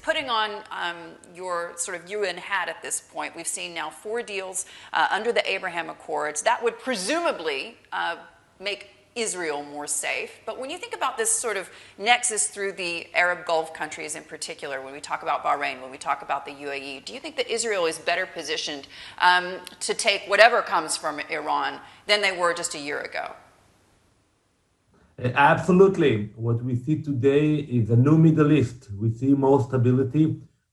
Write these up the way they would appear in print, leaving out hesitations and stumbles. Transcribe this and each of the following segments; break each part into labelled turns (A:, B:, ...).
A: putting on your sort of UN hat at this point, we've seen now 4 deals under the Abraham Accords that would presumably make Israel more safe. But when you think about this sort of nexus through the Arab Gulf countries in particular, when we talk about Bahrain, when we talk about the UAE, do you think that Israel is better positioned to take whatever comes from Iran than they were just a year ago?
B: Absolutely. What we see today is a new Middle East. We see more stability.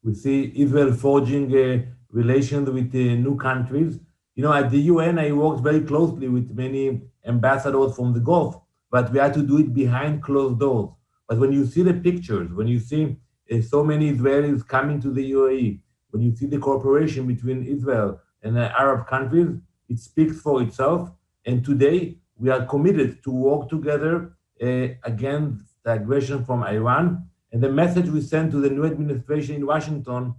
B: We see Israel forging relations with new countries. You know, at the UN, I worked very closely with many ambassadors from the Gulf, but we had to do it behind closed doors. But when you see the pictures, when you see so many Israelis coming to the UAE, when you see the cooperation between Israel and Arab countries, it speaks for itself. And today, we are committed to work together against the aggression from Iran. And the message we send to the new administration in Washington,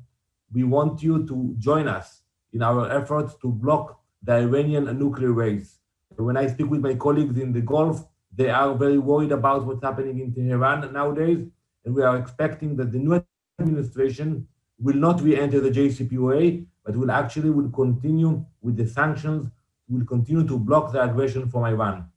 B: we want you to join us in our efforts to block the Iranian nuclear race. When I speak with my colleagues in the Gulf, they are very worried about what's happening in Tehran nowadays. And we are expecting that the new administration will not re-enter the JCPOA, but will continue with the sanctions, will continue to block the aggression from Iran.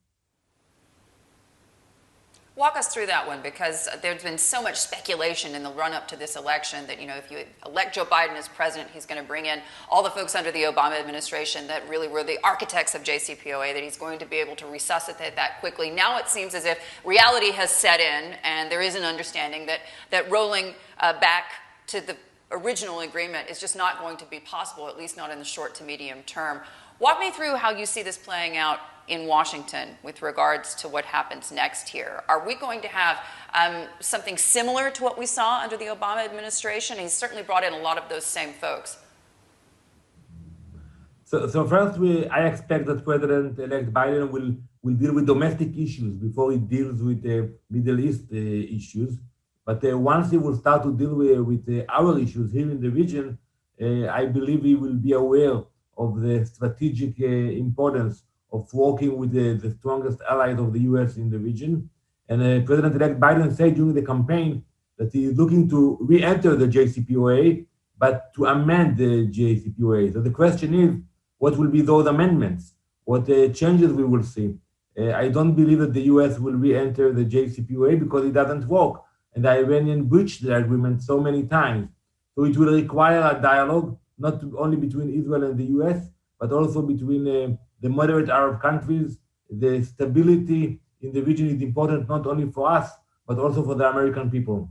A: Walk us through that one, because there's been so much speculation in the run-up to this election that, you know, if you elect Joe Biden as president, he's going to bring in all the folks under the Obama administration that really were the architects of JCPOA, that he's going to be able to resuscitate that quickly. Now it seems as if reality has set in, and there is an understanding that rolling back to the original agreement is just not going to be possible, at least not in the short to medium term. Walk me through how you see this playing out in Washington with regards to what happens next here. Are we going to have something similar to what we saw under the Obama administration? He's certainly brought in a lot of those same folks.
B: So first, I expect that President-elect Biden will deal with domestic issues before he deals with the Middle East issues. But once he will start to deal with our issues here in the region, I believe he will be aware of the strategic importance of working with the strongest allies of the U.S. in the region. And President-elect Biden said during the campaign that he is looking to re-enter the JCPOA, but to amend the JCPOA. So the question is, what will be those amendments? What changes we will see? I don't believe that the U.S. will re-enter the JCPOA because it doesn't work. And the Iranian breached the agreement so many times. So it will require a dialogue, not only between Israel and the U.S., but also between the moderate Arab countries. The stability in the region is important not only for us, but also for the American people.